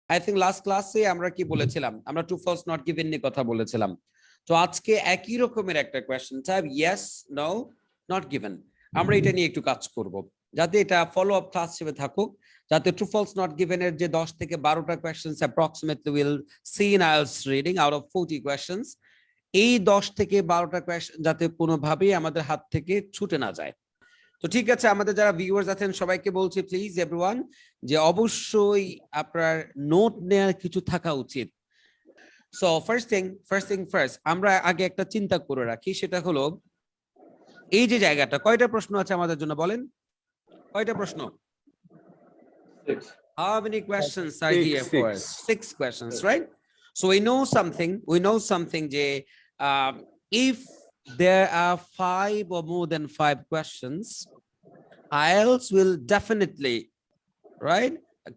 I think last ক্লাসে আমরা কি বলেছিলাম, আমরা ট্রু ফলস নট গিভেন নিয়ে কথা বলেছিলাম। তো আজকে একই রকমের একটা question type, yes no not given, আমরা এটা নিয়ে একটু কাজ করব যাতে এটা ফলো আপ ক্লাস হিসেবে থাকুক, যাতে ট্রু ফলস নট গিভেন এর যে 10 থেকে 12টা questions approximately will see in IELTS reading out of 40 questions, এই 10 থেকে 12টা কোয়েশ্চেন যাতে কোনোভাবেই আমাদের হাত থেকে ছুটে না যায়। তো ঠিক আছে, আমাদের যারা ভিউয়ার্স আছেন সবাইকে বলছি প্লিজ এভরিওয়ান যে অবশ্যই আপনার নোট নেওয়ার কিছু থাকা উচিত। সো ফার্স্ট থিং ফার্স্ট, আমরা আগে একটা চিন্তা করে রাখি, সেটা হলো এই যে জায়গাটা, কয়টা প্রশ্ন আছে আমাদের জন্য বলেন, কয়টা প্রশ্ন? 6. How many questions are here for us? 6 questions, right? So we know something যে if there are 5 or more than 5 questions, IELTS will definitely, right,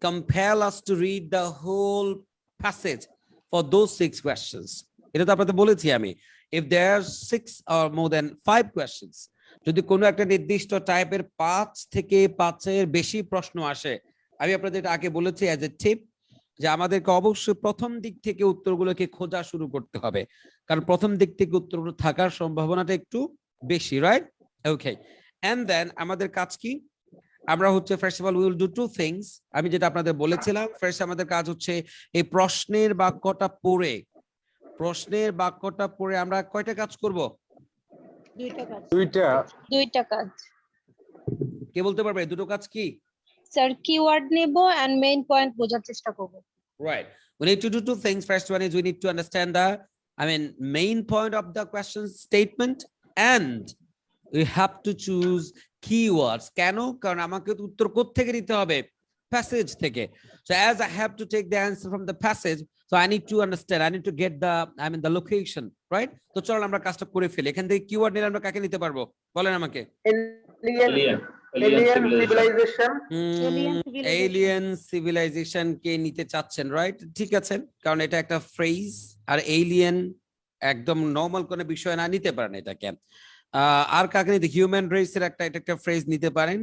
compel us to read the whole passage for those 6 questions. এটা তো আপনাদের বলেছি আমি, if there are 6 or more than 5 questions, যদি কোনো একটা নির্দিষ্ট টাইপের 5 থেকে 5-এর বেশি প্রশ্ন আসে, আমি আপনাদের আগে বলেছি অ্যাজ এ টিপ যে আমাদেরকে অবশ্যই প্রথম দিক থেকে উত্তরগুলোকে খোঁজা শুরু করতে হবে, কারণ প্রথম দিক থেকে উত্তরগুলো থাকার সম্ভাবনাটা একটু বেশি, রাইট? ওকে, এন্ড দেন আমাদের কাজ কি, আমরা হচ্ছে first of all will do to things. আমি যেটা আপনাদের বলেছিলাম, ফার্স্ট আমাদের কাজ হচ্ছে এই প্রশ্নের বাক্যটা পড়ে, আমরা কয়টা কাজ করব? দুইটা কাজ। কে বলতে পারবে দুটো কাজ কি? স্যার কিওয়ার্ড নেব এন্ড মেইন পয়েন্ট বোঝার চেষ্টা করব। Right, we need to do two things. First one is we need to understand the main point of the question statement, and we have to choose keywords. কেন? কারণ আমাকে উত্তর কোথা থেকে দিতে হবে? প্যাসেজ থেকে। So as I have to take the answer from the passage, so I need to understand, I need to get the the location, right? তো চলো আমরা কাজটা করে ফেলি। এখান থেকে কিওয়ার্ড নিলে আমরা কাকে নিতে পারবো বলেন আমাকে? এলিয়েন সিভিলাইজেশন কে নিতে চাচ্ছেন, রাইট? ঠিক আছে, কারণ এটা একটা ফ্রেজ, আর এলিয়েন একদম নরমাল কোনো বিষয় না, নিতে পারেন এটাকে। আর কাকে নিতে? হিউম্যান রেসের এটা একটা ফ্রেজ নিতে পারেন।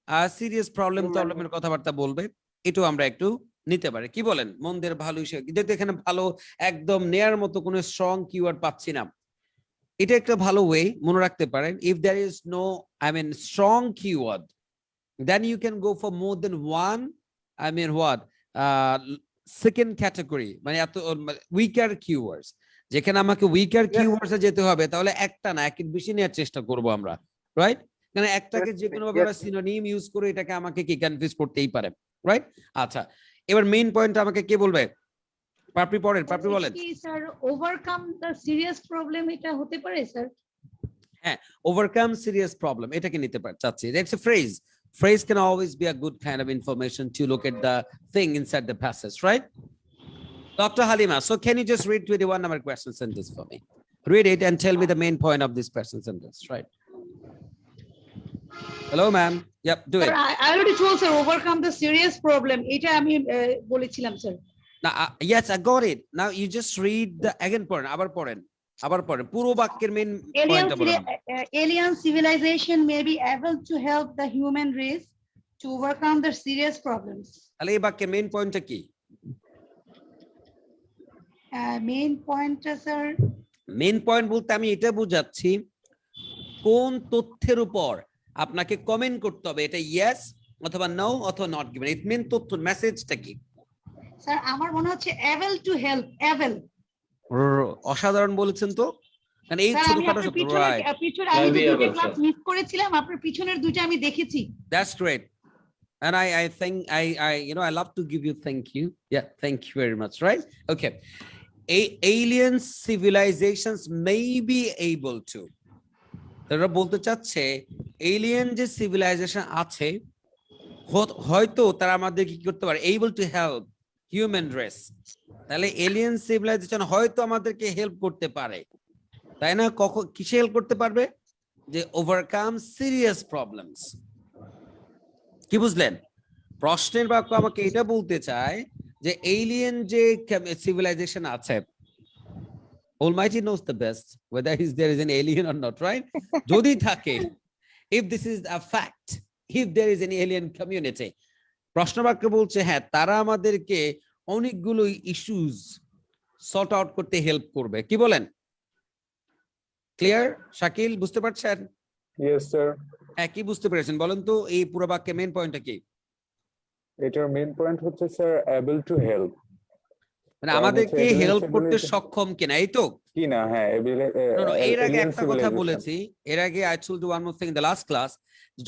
আর সিরিয়াস প্রবলেমের কথাবার্তা বলবে, এটাও আমরা একটু নিতে পারি। কি বলেন? মন্দের ভালো হিসেবে যেহেতু এখানে ভালো একদম নেয়ার মতো কোনো স্ট্রং কিওয়ার্ড পাচ্ছি না, এটা একটা ভালো ওয়ে, মনে রাখতে পারেন। If there is no strong keyword, then you can go for more than one second category, মানে এত weaker keywords, যেখানে আমাকে weaker keywords এ যেতে হবে, তাহলে একটা না একের বেশি নেওয়ার চেষ্টা করব আমরা, রাইট? কারণ একটাকে যে কোনো ভাবে আমরা সিনোনিম ইউজ করে এটাকে আমাকে কি কনফিউজ করতেই পারে, রাইট? আচ্ছা, এবার মেইন পয়েন্ট আমাকে কে বলবে? পাপড়ি পড়েন, পাপড়ি বলেন। কি sir overcome the serious problem এটা হতে পারে স্যার? হ্যাঁ, overcome serious problem, এটাকে নিতে পারে চাচ্ছি। It's a phrase can always be a good kind of information to look at the thing inside the passage, right? Dr. Halima, so can you just read 21 number question sentence for me? Read it and tell me the main point of this question sentence, right? Hello ma'am, yep, do it. I already told sir overcome the serious problem, এটা আমি বলেছিলাম sir. Now yes, I got it. Now you just read the again পড়েন, আবার পড়েন পুরো বাক্যের main পয়েন্টটা বলেন। Alien civilization may be able to help the human race to overcome the serious problems. তাহলে এই বাক্যের মেইন পয়েন্টটা কি? মেইন পয়েন্টটা স্যার, মেইন পয়েন্ট বলতে আমি এটা বুঝাচ্ছি কোন তথ্যের উপর আপনাকে কমেন্ট করতে হবে, এটা ইয়েস অথবা নো অথবা নট গিভেন, ইট মিন তথ্য মেসেজটা কি? স্যার আমার মনে হচ্ছে able to help, able। অসাধারণ বলেছেন তো, কারণ এই ছোটখাটো পিছনে আমি দুটো ক্লাস মিস করেছিলাম, আপনার পিছনের দুটো আমি দেখেছি। That's great, and I think I love to give you thank you, yeah, thank you very much, right? Okay, alien civilizations may be able to, তারা বলতে চাচ্ছে এলিয়েন যে সিভিলাইজেশন আছে হয়তো তারা আমাদের কি করতে পারে, able to help human race, তাহলে এলিয়েন সিভিলাইজেশন হয়তো আমাদেরকে হেল্প করতে পারে, তাই না? কখন কিসে হেল্প করতে পারবে? যে ওভারকাম সিরিয়াস প্রবলেমস। কি বুঝলেন? প্রশ্নের বাক্য আমাকে এটা বলতে চায় যে এলিয়েন যে সিভিলাইজেশন আছে, Almighty knows the best whether there is an alien or not, right? যদি থাকে, if this is a fact, if there is an alien community, প্রশ্ন বাক্য বলছে হ্যাঁ তারা আমাদেরকে অনেকগুলো ইস্যুস সর্ট আউট করতে হেল্প করবে, কি বলেন? ক্লিয়ার? শাকিল বুঝতে পারছেন? Yes, sir. হ্যাঁ, কি বুঝতে পেরেছেন বলেন তো? এই পুরো বাক্যে মেইন পয়েন্টটা কি? এটার মেইন পয়েন্ট হচ্ছে স্যার able to help মানে কারণ আমাদেরকে হচ্ছে হেল্প alien's করতে ability- সক্ষম কিনা, এই তো? কি না, হ্যাঁ No, no, এর আগে alien একটা কথা civilization। বলেছি, এর আগে I told you one more thing in the last class,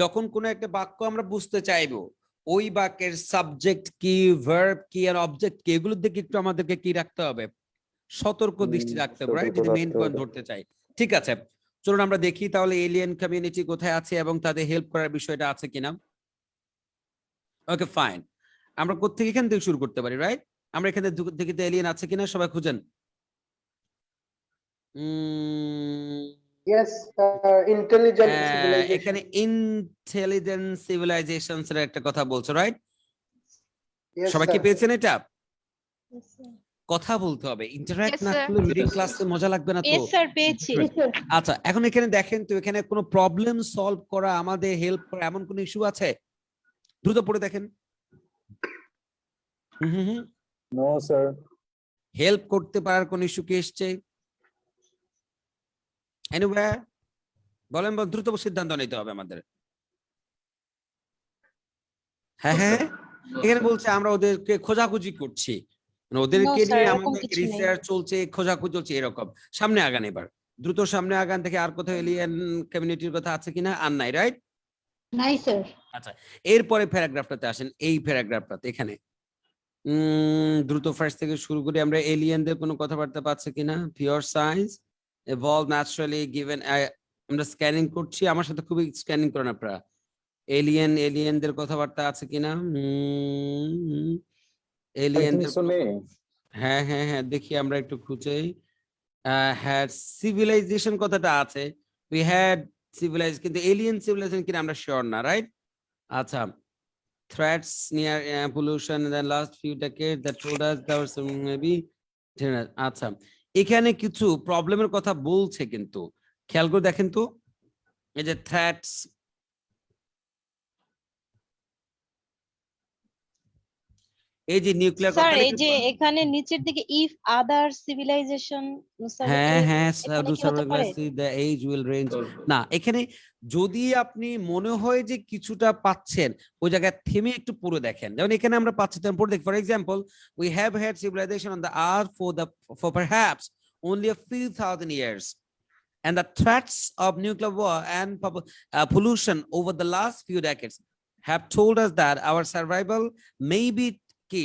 যখন কোনো একটা বাক্য আমরা বুঝতে চাইবো, ওই বাক্যের সাবজেক্ট কি, ভার্ব কি আর অবজেক্ট কি, এগুলোর দিকে একটু আমাদেরকে কি রাখতে হবে? সতর্ক দৃষ্টি রাখতে হবে, রাইট? সতর্ক যদি মেইন রাখতে পয়েন্ট হবে। ধরতে চাই। ঠিক আছে, চলুন আমরা দেখি তাহলে এলিয়েন কমিউনিটি কোথায় আছে এবং তাদের হেল্প করার বিষয়টা আছে কিনা। ওকে, ফাইন। আমরা কোত্থেকে, এখান থেকে শুরু করতে পারি, রাইট? আমরা এখানে থেকে এলিয়েন আছে কিনা সবাই খুঁজেন। Yes, intelligent civilization. এখানে ইন্টেলিজেন্ট সিভিলাইজেশনস এর একটা কথা বলছো, রাইট? Yes, সবাই কি sir. পেয়েছেন এটা? কথা বলতে হবে, ইন্টারঅ্যাক্ট Yes, না sir. করলে রিডিং ক্লাসে মজা লাগবে না তো। Yes, sir, পেয়েছি। আচ্ছা, এখন এখানে দেখেন তো, এখানে কোনো প্রবলেম সলভ করা, আমাদের হেল্প করা এমন কোন ইস্যু আছে? দ্রুত পড়ে দেখেন। No, sir. হেল্প করতে পারার কোন ইস্যু কি এসছে? এনিওয়্যার বলেন, দ্রুত সিদ্ধান্ত নিতে হবে আমাদের। হ্যাঁ হ্যাঁ, এখানে বলছে আমরা ওদেরকে খোঁজাখুঁজি করছি, মানে ওদেরকে No, sir, নিয়ে এরকম আমাদের কিছু নেই। রিসার্চ চলছে, খোঁজাখুঁজি চলছে, এরকম। সামনে আগান এবার, দ্রুত সামনে আগান। থেকে আর কোথাও এলিয়েন কমিউনিটির কথা আছে কিনা? আর নাই, রাইট? নাই স্যার। আচ্ছা, এরপরে প্যারাগ্রাফটাতে আসেন, এই প্যারাগ্রাফটাতে এখানে দ্রুত ফার্স্ট থেকে শুরু করি আমরা। এলিয়েনদের কোনো কথাবার্তা পাচ্ছে কিনা? Pure science evolve naturally given, আমরা স্ক্যানিং করছি, আমার সাথে খুবই স্ক্যানিং করেন আপনারা। এলিয়েনদের কথাবার্তা আছে কিনা? I এলিয়েনদের, think so নেই। হ্যাঁ হ্যাঁ হ্যাঁ, দেখি আমরা একটু খুঁজে। হ্যাড সিভিলাইজেশন কথাটা আছে, উই হ্যাড সিভিলাইজ, কিন্তু এলিয়েন সিভিলাইজেশন কিনা আমরা শিওর না, রাইট? আচ্ছা, threats near pollution in the last few decades that told us there was some maybe, আচ্ছা এখানে কিছু প্রবলেমের কথা বলছে, কিন্তু খেয়াল করে দেখেন তো, এই যে থ্রেটস, এই যে নিউক্লিয়ার স্যার, কথা, এই যে এখানে নিচের দিকে ইফ আদার সিভিলাইজেশন, হ্যাঁ হ্যাঁ, এখানে কি হতে পারে? the age will range, না এখানে যদি আপনি মনে হয় যে কিছুটা পাচ্ছেন, ওই জায়গায় থেমে একটু পড়ে দেখেন। যেমন এখানে আমরা পাচ্ছি, পড়ে দেখি। For example, we have had civilization on the earth for perhaps only a few thousand years, and the threats of nuclear war and pollution over the last few decades have told us that our survival may be কি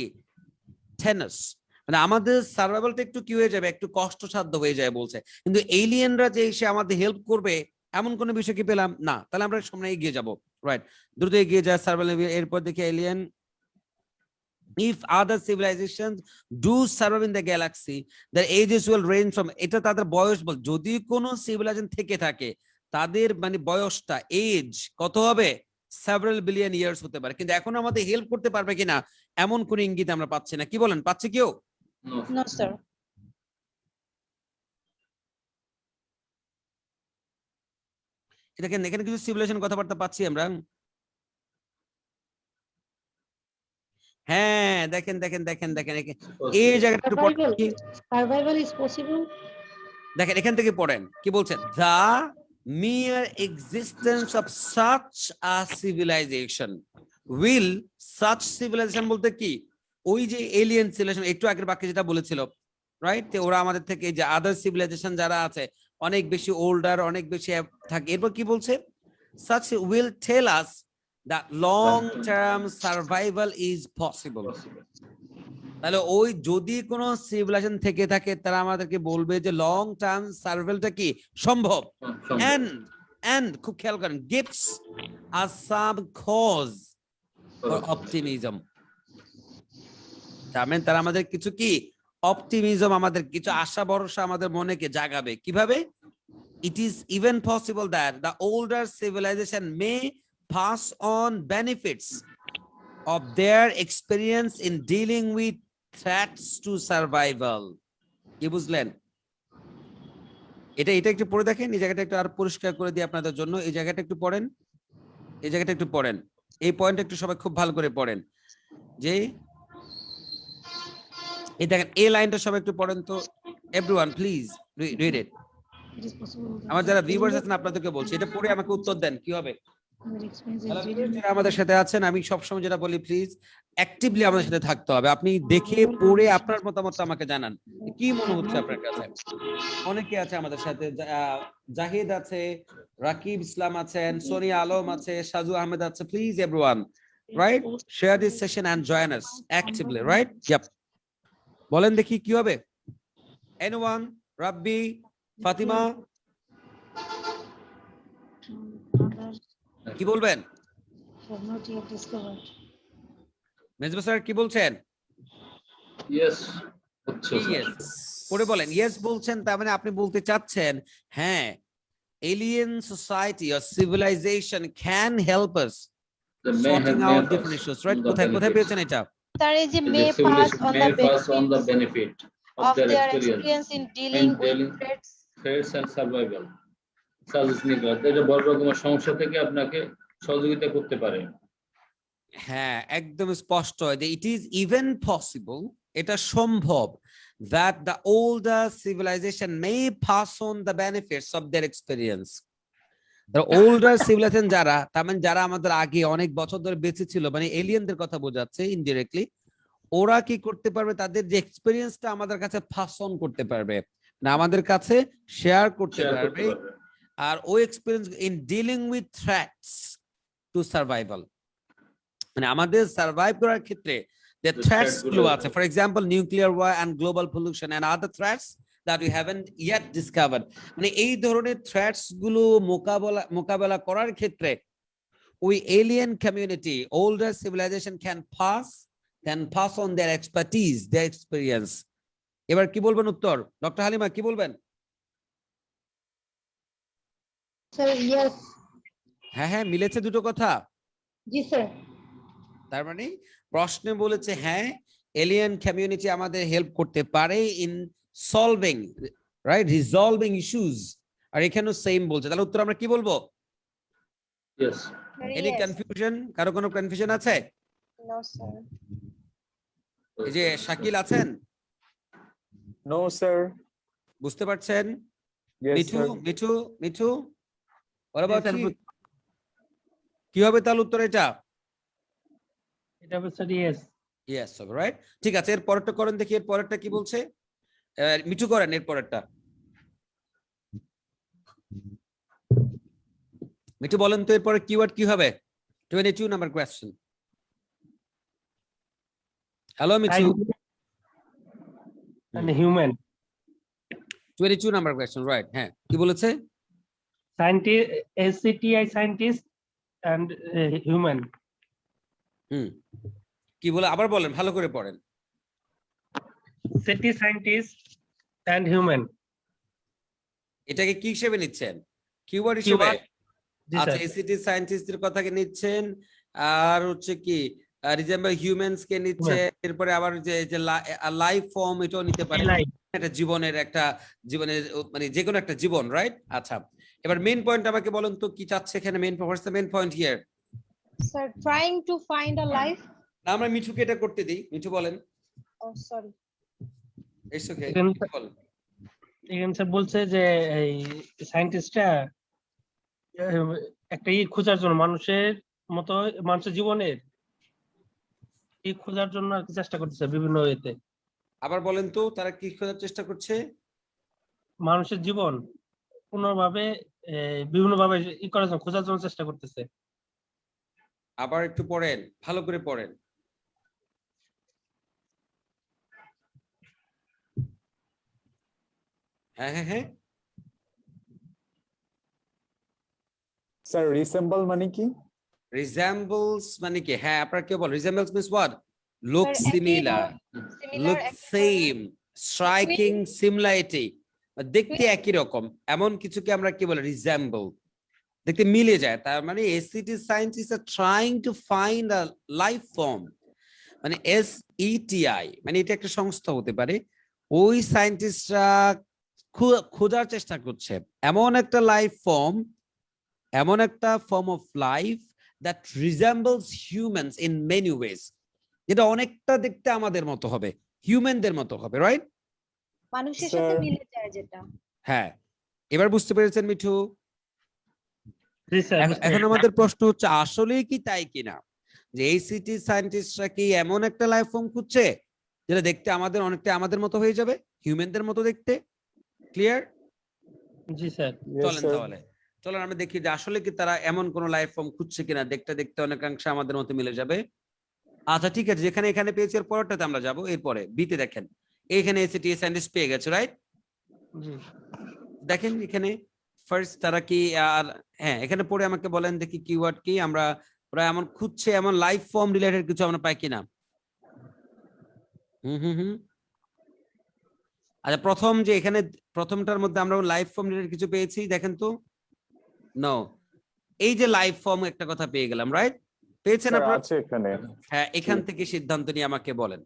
tenuous, মানে আমাদের সার্ভাইভালটা একটু কি হয়ে যাবে, একটু কষ্টসাধ্য হয়ে যায় বলছে। কিন্তু এলিয়েনরা যে এসে আমাদের হেল্প করবে এমন কোনো বিষয় কি পেলাম না। তাহলে আমরা সামনে এগিয়ে যাব, রাইট? দ্রুত এগিয়ে যায় সার্ভাইভাল। এরপর দেখি alien, if other civilizations do survive in the galaxy, their ages will range from, এটা তাদের বয়স বল, যদি কোনো সিভিলাইজেশন থেকে থাকে তাদের মানে বয়সটা, এজ কত হবে? several billion years হতে পারে। কিন্তু এখন আমাদের হেল্প করতে পারবে কিনা এমন কোন ইঙ্গিত আমরা পাচ্ছি না, কি বলেন? পাচ্ছে কেউ? No. No sir. দেখেন এখানে কিছু সিভিলাইজেশন কথাবার্তা পাচ্ছি আমরা। হ্যাঁ, দেখেন দেখেন দেখেন দেখেন, এই জায়গাটা একটু পড়েন কি? Survival is possible. দেখেন এখান থেকে পড়েন কি বলছেন। The mere existence of such a civilization will, such civilization বলতে কি, ওই যে এলিয়েন সিভিলাইজেশন একটু আগের বাক্যে যেটা বলেছিল, রাইট? ওরা আমাদের থেকে, যে আদার সিভিলাইজেশন যারা আছে অনেক বেশি ওল্ডার, অনেক বেশি থাকে। এরপর কি বলছে? such will tell us that long term survival is possible. তাহলে ওই যদি কোনো সিভিলাইজেশন থেকে থাকে তারা আমাদেরকে বলবে যে লং টার্ম সার্ভাইভালটা কি সম্ভব। and খুব খেয়াল করেন, gives us some cause for optimism, তার মানে তারা আমাদের কিছু কি অপটিমিজম, আমাদের কিছু আশা ভরসা আমাদের মনেকে জাগাবে। কিভাবে? it is even possible that the older civilization may pass on benefits of their experience in dealing with threats to survival. কি বুঝলেন? এটা একটু পড়ে দেখেন, এই জায়গাটা একটু আর পরিষ্কার করে দিই আপনাদের জন্য। এই জায়গাটা একটু পড়েন, এই জায়গাটা একটু পড়েন, এই পয়েন্ট একটু সবাই খুব ভালো করে পড়েন। যে এই দেখেন এই লাইনটা সবাই একটু পড়েন তো, everyone please read it. It is possible that আমার the যারা ভিউয়ার্স element আছেন আপনাদেরকে বলছি, এটা পড়ে আমাকে উত্তর দেন কি হবে। that experience Hello, is viewers dealing যারা আমাদের সাথে আছেন, আমি সবসময় যেটা বলি প্লিজ অ্যাক্টিভলি আমাদের সাথে থাকতে হবে। আপনি দেখে পড়ে আপনার মতামত আমাকে জানান, কি মনে হচ্ছে আপনার কাছে। অনেকে আছে আমাদের সাথে, জাহিদ আছে, রাকিব ইসলাম আছেন, সোনিয়া আলম আছে, সাজু আহমেদ আছে। Please everyone, right, share this session and join us actively, right? Yup, বলেন দেখি কি হবে। এনিওয়ান, রাব্বি, ফাতিমা, others কি বলবেন? have not yet discovered. Mezba sir কি বলছেন? Yes. হচ্ছে স্যার। ইয়েস পরে বলেন। ইয়েস বলছেন, তার মানে আপনি বলতে চাচ্ছেন হ্যাঁ, alien society or civilization can help us The may sorting have out made different us issues, right? the কোথায় benefits. পেয়েছেন এটা? Sir, is a The may pass civilization on the may pass on the benefits benefit of of their their experience experience in dealing with dealing threats. threats and survival. Such নিকট এটা বড় রকমের সমস্যা থেকে আপনাকে সহযোগিতা করতে পারে। হ্যাঁ, একদম স্পষ্ট যে ইট ইজ ইভেন পসিবল, এটা সম্ভব, that the older civilization may pass on the benefits of their experience. The older civilization যারা, তার মানে যারা আমাদের আগে অনেক বছর ধরে বেঁচে ছিল, মানে এলিয়েনদের কথা বোঝাচ্ছে ইনডিরেক্টলি, ওরা কি করতে পারবে, তাদের যে এক্সপেরিয়েন্সটা আমাদের কাছে পাস অন করতে পারবে, না আমাদের কাছে শেয়ার করতে শেয়ার করতে পারবে, পারবে। আর ওই experience in dealing with threats two survival, মানে আমাদের সার্ভাইভ করার ক্ষেত্রে যে The থ্রেটস threats গুলো গুলো আছে, for example nuclear war and global pollution and other threats that we haven't yet discovered, মানে এই ধরনের থ্রেটস গুলো মোকাবেলা করার ক্ষেত্রে ওই alien community, older civilization can pass on their expertise, their experience. এবার কি বলবেন উত্তর? ডক্টর হালিমা কি বলবেন? Sir, yes. হ্যাঁ হ্যাঁ, মিলেছে দুটো কথা। জি স্যার। তার মানে প্রশ্নে বলেছে হ্যাঁ, এলিয়েন কমিউনিটি আমাদের হেল্প করতে পারে in solving, right, resolving issues, আর এখানেও সেম বলছে। তাহলে উত্তর আমরা কি বলবো? Yes. Any Yes. কনফিউশন? কারো কোনো কনফিউশন আছে? No, sir. এই যে শাকিল আছেন, No, sir. বুঝতে পারছেন? Yes, Mithu sir. Mithu Mithu, what about you? কি হবে তাহলে উত্তর এটা? এটা হবে স্যার ইয়েস। ইয়েস হবে, রাইট? ঠিক আছে, এর পরেরটা করেন দেখি, এর পরেরটা কি বলছে? মিঠু করেন এর পরেরটা। মিঠু বলেন তো এরপরে কিওয়ার্ড কি হবে? 22 number question. Hello Mithu. and human 22 number question, right? হ্যাঁ, কি বলেছে? scientist, SCTI scientist and human. কি বলে আবার বলেন, ভালো করে পড়েন। SCTI scientist and human. এটাকে কি হিসেবে নিচ্ছেন? কিওয়ার্ড হিসেবে? জি আচ্ছা, স্যার। এসিটি সায়েন্টিস্টদের কথাকে নিচ্ছেন, আর হচ্ছে কি রিজেম্বল হিউম্যানস কে নিচ্ছে, এরপরে আবার যে লাইফ ফর্ম এটাও নিতে পারে, একটা জীবনের মানে যে কোনো একটা জীবন, রাইট? আচ্ছা, এবার মেইন পয়েন্ট আমাকে বলেন তো কি চাচ্ছে এখানে, main point here? Sir, trying to find a life. না, আমরা মিঠুকে এটা করতে দিই। মিঠু বলেন। Oh, sorry. ইটস ওকে, বলেন। এখানে স্যার বলছে যে এই সায়েন্টিস্টরা একটা খোঁজার জন্য মানুষের মতো, মানুষের জীবনের খোঁজার জন্য আর কি চেষ্টা করতেছে বিভিন্ন ওয়েতে। আবার বলেন তো তারা কি খোঁজার চেষ্টা করছে? মানুষের জীবন পুনর্ভাবে বিভিন্ন ভাবে করার জন্য, খোঁজার জন্য চেষ্টা করতেছে। আবার একটু পড়েন, ভালো করে পড়েন। হ্যাঁ হ্যাঁ হ্যাঁ Sir, resemble মানে কি? resembles মানে কি? হ্যাঁ, আপনারা কি বল? resembles means what? Look Sir, similar, look same, striking similarity, দেখতে একই রকম এমন কিছুকে আমরা কি বলে? resemble, দেখতে মিলে যায়। তার মানে SETI scientist are trying to find a life form, মানে SETI, মানে এটা একটা সংস্থা হতে পারে। ওই সায়েন্টিস্টরা খোঁজার চেষ্টা করছে এমন একটা লাইফ ফর্ম, এমন একটা form of life that resembles humans in many ways, যেটা অনেকটা দেখতে আমাদের মতো হবে, হিউম্যানদের মতো হবে, রাইট? মানুষের সাথে Sir. মিলে যায় যেটা। হ্যাঁ, এবার বুঝতে পেরেছেন মিঠু? জি স্যার এখন আমাদের প্রশ্ন হচ্ছে আসলেই কি তাই কিনা, যে ACT সায়েন্টিস্টরা কি এমন একটা লাইফ ফর্ম খুঁজছে যেটা দেখতে অনেকটা আমাদের মতো হয়ে যাবে, হিউম্যানদের মতো দেখতে? ক্লিয়ার? জি স্যার Yes, চলেন sir. তাহলে, চলেন আমরা দেখি যে আসলে কি তারা এমন কোন লাইফ ফর্ম খুঁজছে কিনা, দেখতে অনেকাংশে আমাদের মতো মিলে যাবে। আচ্ছা ঠিক আছে, যেখানে এখানে পেয়েছি এর পরেরটাতে আমরা যাব। এরপরে বিতে দেখেন, এখানে ACT সায়েন্টিস্ট পেয়ে গেছে, রাইট? জি দেখেন এখানে ফার্স্ট তারা কি, আর হ্যাঁ এখানে পড়ে আমাকে বলেন দেখি কিওয়ার্ড কি আমরা প্রায় এমন খুঁজছে, এমন লাইফ ফর্ম রিলেটেড কিছু আমরা পাই কিনা। হুম। আচ্ছা, প্রথম যে এখানে প্রথমটার মধ্যে আমরা লাইফ ফর্ম রিলেটেড কিছু পেয়েছি, দেখেন তো। নো, এই যে লাইফ ফর্ম একটা কথা পেয়ে গেলাম, রাইট? পেয়েছেন Sir, আপনারা? আছে এখানে। হ্যাঁ, এখান থেকে সিদ্ধান্ত নিয়ে আমাকে বলেন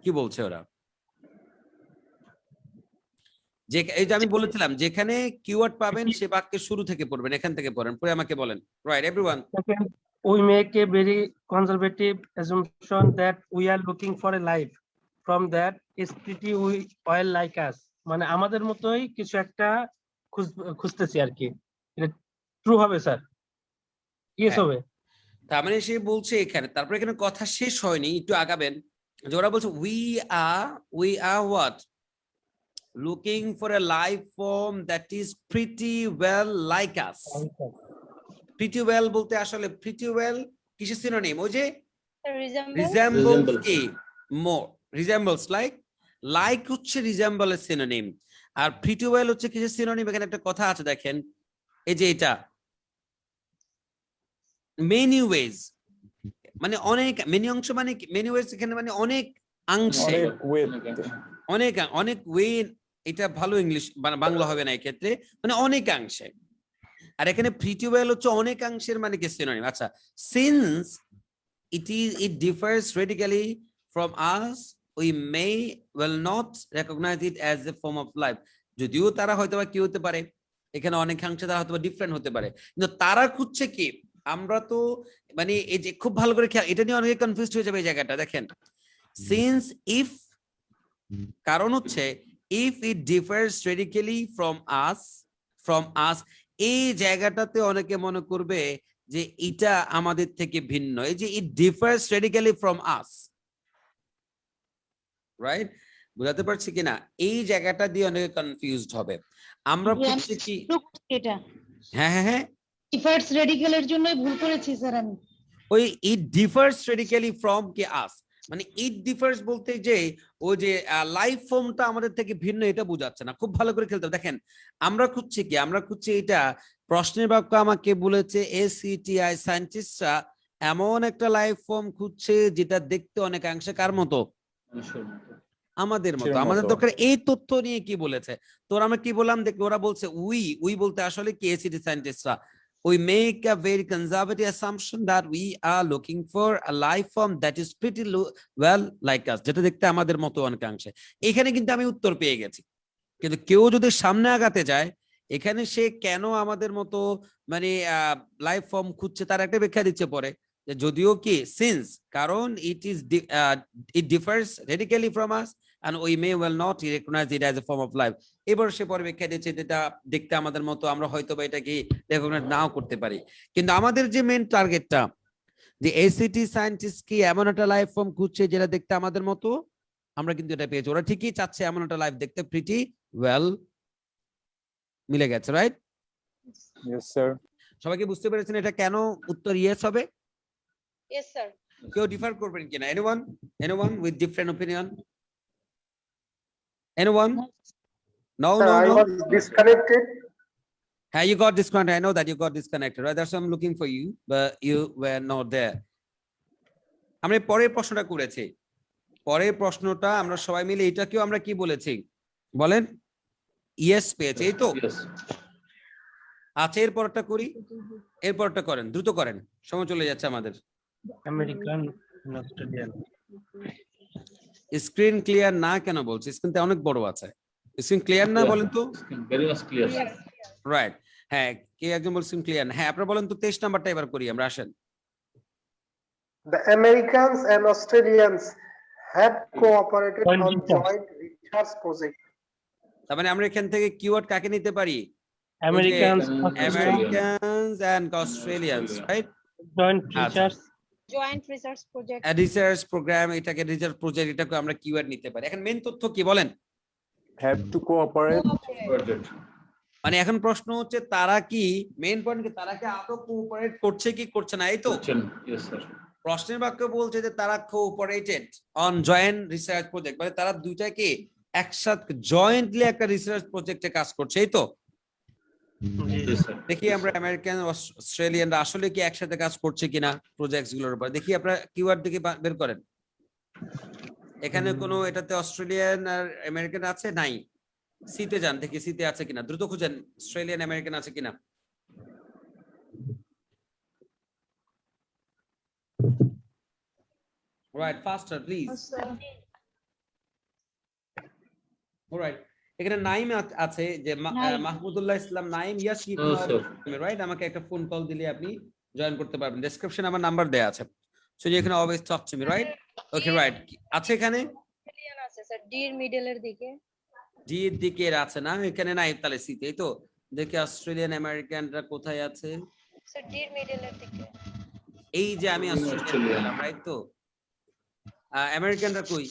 কি বলছে ওরা। যে এই যে আমি বলেছিলাম যেখানে কিওয়ার্ড পাবেন সে বাক্যের শুরু থেকে পড়বেন, এখান থেকে পড়েন, পড়ে আমাকে বলেন। Right everyone? Second, we make a very conservative assumption that we are looking for a life from that is pretty well like us. মানে আমাদের মতোই কিছু একটা খুঁজতেছি আর কি। এটা ট্রু হবে স্যার? ইয়েস হ্যাঁ। হবে। তার মানে সে বলছে এখানে, তারপরে এখানে কথা শেষ হয়নি, একটু আগাবেন, যে ওরা বলছে we are what, looking for a life form that is pretty well like us. pretty well বলতে আসলে pretty well কিসের সিনোনিম? ওই যে resembles কি, more resembles like হচ্ছে resemble এর সিনোনিম, আর pretty well হচ্ছে কিসের সিনোনিম? এখানে একটা কথা আছে দেখেন, এই যে এটা many ways, মানে অনেক, many অংশ মানে many ways এখানে মানে অনেক অংশে, অনেক ওয়েট। অনেক ওয়ে, এটা ভালো ইংলিশ বাংলা হবে না এই ক্ষেত্রে, মানে অনেকাংশে। আর এখানে pretty well হচ্ছে অনেকাংশের মানে কি সিনোনিম। আচ্ছা, since it differs radically from us, we may well not recognize it as a form of life. যদিও তারা হয়তোবা কি হতে পারে, এখানে অনেকাংশে তারা হয়তোবা ডিফারেন্ট হতে পারে, কিন্তু তারা খুঁজছে কি, আমরা তো মানে এই যে খুব ভালো করে খেয়াল, এটা নিয়ে অনেকে কনফিউজড হয়ে যাবে এই জায়গাটা। দেখেন, since if, কারণ হচ্ছে if it differs radically from us, এই জায়গাটাতে অনেকে মনে করবে যে এটা আমাদের থেকে ভিন্ন, এই যে it differs radically from us, right? বুঝাতে পারছি কিনা? এই জায়গাটা দিয়ে অনেকে কনফিউজড হবে। আমরা খুঁজছি কি, এটা হ্যাঁ ডিফার্স রেডিক্যালের জন্যই ভুল করেছি স্যার আমি। ওই it differs radically from কি us, মানে it differs বলতে যে ওই যে লাইফ ফর্মটা আমাদের থেকে ভিন্ন, এটা বোঝাচ্ছে না। খুব ভালো করে খেলতে হবে। দেখেন আমরা খুঁজছি কি, আমরা খুঁজছি এটা, প্রশ্নের বাক্য আমাকে বলেছে ACTI সায়েন্টিস্টরা এমন একটা লাইফ ফর্ম খুঁজছে যেটা দেখতে অনেকাংশে কার মতো? মানুষের মতো। আমাদের মতো। মানুষের আমাদের মতো। দরকার এই তথ্য নিয়ে কি বলেছে। তো আমরা কি বললাম দেখি, ওরা বলছে উই বলতে আসলে কি ACT সায়েন্টিস্টরা, we make a very conservative assumption that we are looking for a life form that is pretty well like us, যেটা দেখতে আমাদের মতো অনেকাংশে। এখানে কিন্তু আমি উত্তর পেয়ে গেছি, কিন্তু কেউ যদি সামনে আগাতে যায়, এখানে সে কেন আমাদের মতো মানে লাইফ ফর্ম খুঁজছে তার একটা ব্যাখ্যা দিচ্ছে পরে, যে যদিও কি সিন্স, কারণ it differs radically from us and we may well not recognize it as a form of life. এবার সে পরে ব্যাখ্যা দিচ্ছে যেটা দেখতে আমাদের মতো, আমরা হয়তো বা এটাকে রেকগনাইজ নাও করতে পারি, কিন্তু আমাদের যে মেইন টার্গেটটা, যে ACT সায়েন্টিস্ট কি এমন একটা লাইফ ফর্ম খুঁজছে যেটা দেখতে আমাদের মতো, আমরা কিন্তু এটা পেয়েছি। ওরা ঠিকই চাচ্ছে এমন একটা লাইফ দেখতে প্রিটি ওয়েল মিলে গেছে, রাইট? Yes, sir. সবাই কি বুঝতে পেরেছেন এটা কেন উত্তর ইয়েস হবে? Yes, sir. কেউ ডিফার করবেন কিনা? anyone with different opinion? anyone? No. I was disconnected. Hey, you got disconnected. I know that you got disconnected, right? That's why I'm looking for you, but you were not there. আমরা পরের প্রশ্নটা করেছি, পরের প্রশ্নটা আমরা সবাই মিলে এটাকেও আমরা কি বলেছি বলেন? ইয়েস পেয়েছি, এই তো? Yes. আচ্ছা, এরপরটা করি, এরপরটা করেন, দ্রুত করেন, সময় চলে যাচ্ছে আমাদের। American Australian. স্ক্রিন ক্লিয়ার না কেন বলছি? স্ক্রিনটা অনেক বড় আছে, স্ক্রিন ক্লিয়ার না বলেন তো? Very much clear. রাইট, হ্যাঁ, কে একজন বলছেন ক্লিয়ার? হ্যাঁ, আপনারা বলেন তো 23 নাম্বারটা এবার করি আমরা, আসেন। The Americans and Australians Have cooperated Joint on research. joint research project. তার মানে আমরা এখান থেকে কিওয়ার্ড কাকে নিতে পারি? Americans Americans and Australians, right? Joint আচ্ছা। Research joint research project. Research program, এটাকে রিসার্চ প্রজেক্ট, এটাকে আমরা কিওয়ার্ড নিতে পারি। এখন মেন তথ্য কি বলেন? Have to cooperate. Project. মানে এখন প্রশ্ন হচ্ছে তারা কি, মেইন পয়েন্ট কি, তারা কি আদৌ কোঅপারেট করছে কি করছে না, এই তো Question. Yes, sir. প্রশ্নের বাক্য বলছে যে তারা cooperated on joint research project, মানে তারা দুইটাকে একসাথে জয়েন্টলি একটা রিসার্চ প্রজেক্টে কাজ করছে, এই তো। Yes, sir. দেখি আমরা আমেরিকান অস্ট্রেলিয়ানরা আসলে কি একসাথে কাজ করছে কিনা প্রজেক্টস গুলোর উপর। দেখি আপনারা কিওয়ার্ড দেখে বের করেন। এখানে কোনো এটাতে অস্ট্রেলিয়ান আর আমেরিকান আছে? নাই। সিতে যান, দেখি সিতে আছে কিনা, দ্রুত খুঁজেন অস্ট্রেলিয়ান আমেরিকান আছে কিনা। Right, ফাস্টার please. অলরাইট, এখানে নাইম আছে যে মাহমুদুল্লাহ ইসলাম নাইম, ইয়াস Oh, sir. রাইট। আমাকে একটা ফোন কল দিলে আপনি জয়েন করতে পারবেন। ডেসক্রিপশনে আমার নাম্বার দেয়া আছে, so you can always talk to me, right? Okay, right. আছে এখানে অস্ট্রেলিয়ান আছে স্যার, ডির মিডলের দিকে। ডি এর দিকে আছে না, এখানে নাই, তাহলে সিতে, এই তো। দেখি অস্ট্রেলিয়ান আমেরিকানরা কোথায় আছে। স্যার ডির মিডলের দিকে। এই যে আমি অস্ট্রেলিয়ান, রাইট তো। আমেরিকানরা কই?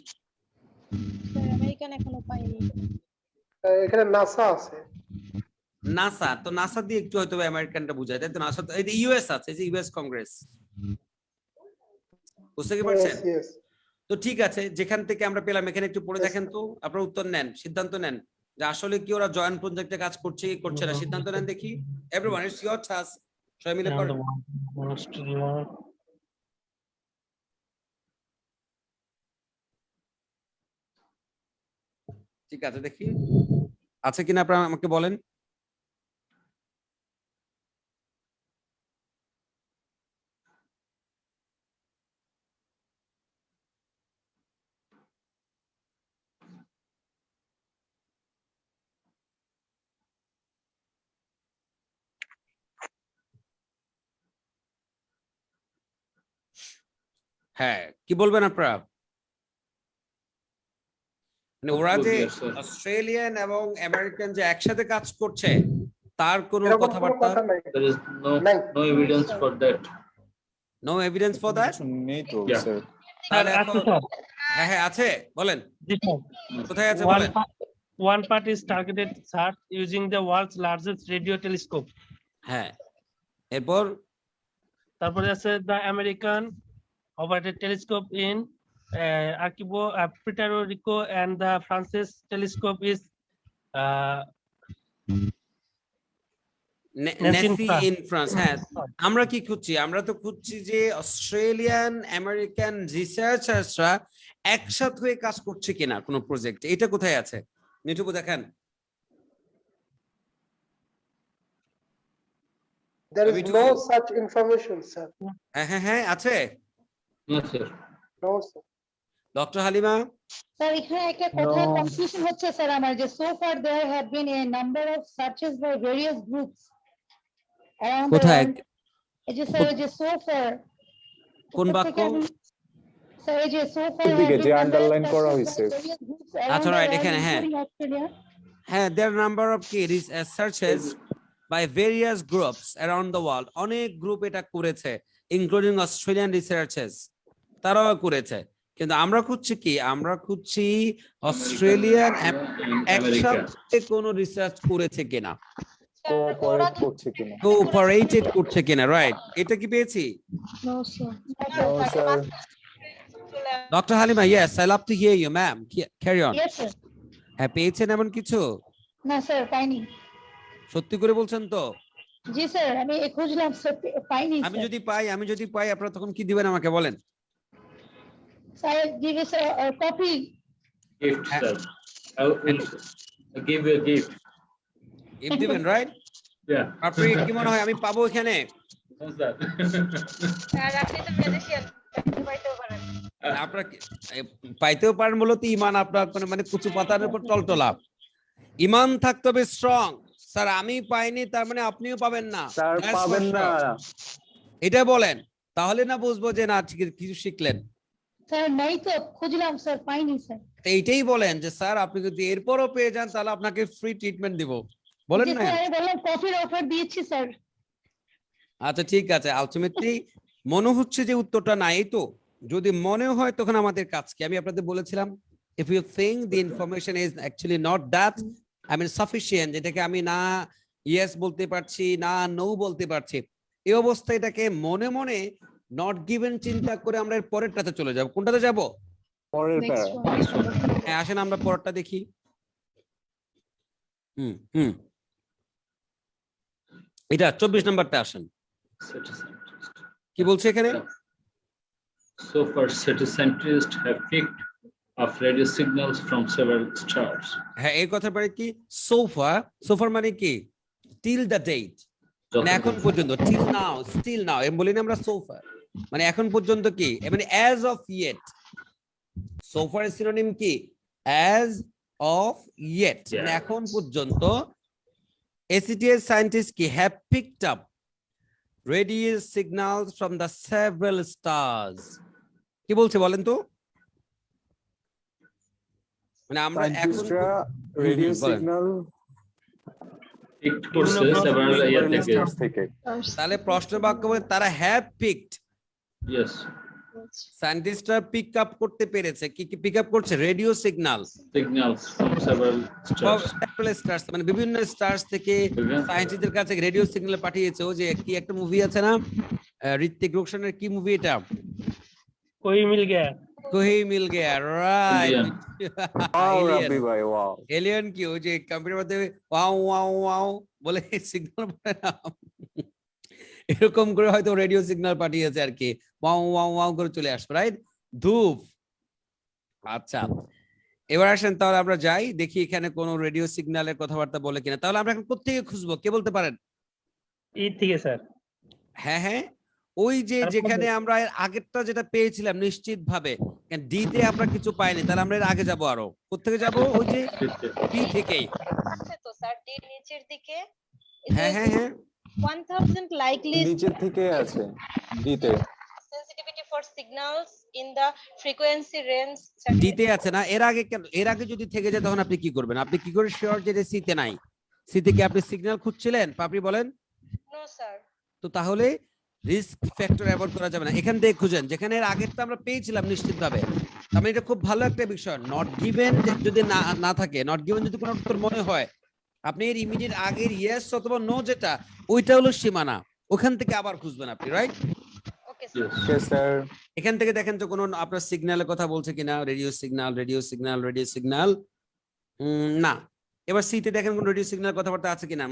স্যার আমেরিকান এখনো পাইনি। এখানে নাসা আছে। নাসা, তো নাসা দিয়ে একটু হয়তো আমেরিকানটা বুঝায়, তাই তো। নাসা তো এই যে ইউএস আছে, যে ইউএস কংগ্রেস, বুঝতে কি পারছেন? Yes, yes. তো ঠিক আছে, যেখান থেকে আমরা পেলাম এখানে একটু পড়ে দেখেন তো, আপনারা উত্তর নেন, সিদ্ধান্ত নেন যে আসলে কি ওরা জয়েন্ট প্রজেক্টে কাজ করছে কি করছে না, সিদ্ধান্ত নেন দেখি। এভরিওয়ান, ইটস ইওর চান্স, সবাই মিলে করেন। অস্ট্রেলিয়া ঠিক আছে, দেখি আছে কিনা আপনারা আমাকে বলেন। হ্যাঁ, কি বলবেন আপনারা? মানে ওরা যে Yes, sir. অস্ট্রেলিয়ান এবং আমেরিকান যে একসাথে কাজ করছে, তার কোনো এরকম কোনো কথাবার্তা? কথা নাই। There is নাই। no evidence for that. No evidence for that. নেই তো Yeah. স্যার। তাহলে আছে এখন- স্যার। হ্যাঁ হ্যাঁ আছে, বলেন জি স্যার। কোথায় আছে One বলেন। one part is targeted search using the world's largest radio telescope. হ্যাঁ, এরপর তারপরে আছে the American operated telescope in Arecibo, Puerto Rico, and the Francis telescope is নেসি ইন ফ্রান্স। হ্যাঁ, আমরা কি খুঁজছি? আমরা তো খুঁজছি যে অস্ট্রেলিয়ান আমেরিকান রিসার্চার্সরা একসাথে হয়ে কাজ করছে কিনা কোনো প্রজেক্ট, এটা কোথায় আছে? নিটুকু দেখেন। There We is do- no such information, sir. হ্যাঁ হ্যাঁ হ্যাঁ আছে। Yes, sir. No, sir. Doctor Halima, sir এখানে একটা কথা No. কনফিউশন হচ্ছে স্যার আমার, যে so far there have been a number of searches by various groups around the কোথায়? world. এই যে স্যার, এই যে so far কোন বাক্য? স্যার এই যে so far এদিকে have been যে number of underline করা searches by হয়েছে। various groups around আচ্ছা, the right, world, এখানে, হ্যাঁ। including Australia. হ্যাঁ, there are number of searches by various groups around the world. অনেক গ্রুপ এটা করেছে, ইনক্লুডিং অস্ট্রেলিয়ান রিসার্চার্স, তারাও করেছে। কিন্তু আমরা খুঁজছি কি? আমরা খুঁজছি অস্ট্রেলিয়ান And America. একসাথে কোনো রিসার্চ করেছে কিনা, কোঅপারেট করছে কিনা। কোঅপারেটেড করছে কিনা, রাইট? এটা কি পেয়েছি? No sir. No, sir. Doctor Halima, yes, I love to hear you, ma'am. Carry on. Yes, sir. হ্যাঁ, পেয়েছেন এমন কিছু? না স্যার পাইনি। সত্যি করে বলছেন তো? জি স্যার, আমি খুঁজলাম স্যার, পাইনি আমি স্যার। যদি পাই আপনারা তখন কি দিবেন আমাকে বলেন। Sir give us a copy. Gift, sir. I will give you a gift. If দিবেন, রাইট? Yeah. আপনি কি মনে হয় আমি পাবো এখানে? No, sir. স্যার আপনি তো ম্যাজিশিয়ান, পাইতেও পারেন। আপনারা পাইতেও পারেন বলতে ইমান আপনার মানে কুচু পাতার উপর টলটলা। ইমান থাকতে হবে স্ট্রং। স্যার আমি পাইনি তার মানে আপনিও পাবেন না, স্যার That's পাবেন for না। sure. এটা বলেন, তাহলে না বুঝবো যে না ঠিক কিছু শিখলেন। স্যার নেই তো, খুঁজলাম স্যার, পাইনি স্যার। তো এইটাই বলেন যে স্যার আপনি যদি এরপরও পেয়ে যান তাহলে আপনাকে ফ্রি ট্রিটমেন্ট দিব, বলেন জি না? স্যার, আমি বললাম কফির অফার দিয়েছি স্যার। আচ্ছা ঠিক আছে, আলটিমেটলি মনে হচ্ছে যে উত্তরটা নাই। তো যদি মনে হয় তখন আমাদের কাজ কি? আমি আপনাদের বলেছিলাম if you think the information is actually not that sufficient, যেটাকে আমি না ইয়েস বলতে পারছি না নো বলতে পারছি, এই অবস্থায় এটাকে মনে মনে নট গিভেন চিন্তা করে আমরা এর পরেরটাতে চলে যাব। কোনটাতে যাব? পরের প্যারা। হ্যাঁ আসেন আমরা পরেরটা দেখি। হুম এটা 24 নম্বরটা আসেন, কি বলছে এখানে? So far, scientists have picked up radio signals from several stars. হ্যাঁ এই কথা পরে কি সোফার মানে কি? টিল দ্য ডেট, মানে এখন পর্যন্ত, টিল নাও, স্টিল নাও এম বলি না আমরা সোফার, মানে এখন পর্যন্ত কি, মানে অ্যাজ অফ ইয়েট। সোফার এর সিনোনিম কি? অ্যাজ অফ ইয়েট, মানে এখন পর্যন্ত ACTS scientists কি have picked up radio signals from the several stars. কি বলছে বলেন তো? মানে আমরা এখন সায়েন্টিস্টরা রেডিও বলেন। সিগন্যাল Picked করছে several year থেকে। থেকে। তাহলে প্রশ্ন বাক্য বলে তারা হ্যাভ পিকড, Yes, সায়েন্টিস্টরা পিক আপ করতে পেরেছে। কি কি পিক আপ করছে? Radio signal signals from several stars. মানে বিভিন্ন স্টার্স থেকে সায়েন্টিস্টদের কাছে রেডিও সিগন্যাল পাঠিয়েছে। ও যে কি একটা মুভি আছে না, ঋত্বিক রোশনের, কি মুভি এটা? कोई मिल गया। কোহি মিল গয়া, রাইট। ওয়াও রাব্বি ভাই, ওয়াও। এলিয়েন কি ওই যে কম্পিউটার মধ্যে ওয়াও ওয়াও ওয়াও বলে সিগন্যাল পাঠায় না, এরকম করে হয়তো রেডিও সিগন্যাল পাঠিয়েছে আর কি, ওয়াও ওয়াও ওয়াও করে চলে আসবে, রাইট? ধূপ। আচ্ছা এবার আসেন তাহলে আমরা যাই দেখি এখানে কোন রেডিও সিগন্যালের কথাবার্তা বলে কিনা। তাহলে আমরা এখন কোত্থেকে খুঁজবো, কে বলতে পারেন? ই থেকে স্যার। হ্যাঁ ওই যে যেখানে আমরা এর আগেরটা যেটা পেয়েছিলাম নিশ্চিত ভাবে ডি তে আমরা কিছু পাইনি, তাহলে আমরা এর আগে যাব। আরো কোত্থেকে যাব? ওই যে ডি থেকেই। আছে তো স্যার, ডি নিচের দিকে। হ্যাঁ 1000 likely নিচের থেকে আছে দিতে। sensitivity for signals in the frequency range. ডিতে আছে না? এর আগে কেন? এর আগে যদি থেকে যায় তখন আপনি কি করবেন? আপনি কি করে শিওর যে সিতে নাই? সিতে কি আপনি সিগন্যাল খুঁজছিলেন? পাপড়ি বলেন। No sir. তো তাহলে রিস্ক ফ্যাক্টর অ্যাভয়েড করা যাবে না, এখান থেকে খুঁজেন যেখানে এর আগেরটা আমরা পেয়েছিলাম নিশ্চিতভাবে। আমি এটা খুব ভালো একটা বিষয়। নট গিভেন যদি না থাকে, নট গিভেন যদি কোনো উত্তর মনে হয়, আপনি এর ইমিডিয়েট আগের ইয়েস অথবা নো যেটা, ওইটা হলো সীমানা, ওখান থেকে আবার খুঁজবেন আপনি, right? Okay sir. Okay sir. এখান থেকে দেখেন তো কোনো আপনার সিগন্যালের কথা বলছে কিনা, রেডিও সিগন্যাল না। এবার সিতে দেখেন কোন রেডিও সিগন্যাল কথাবার্তা আছে কিনা।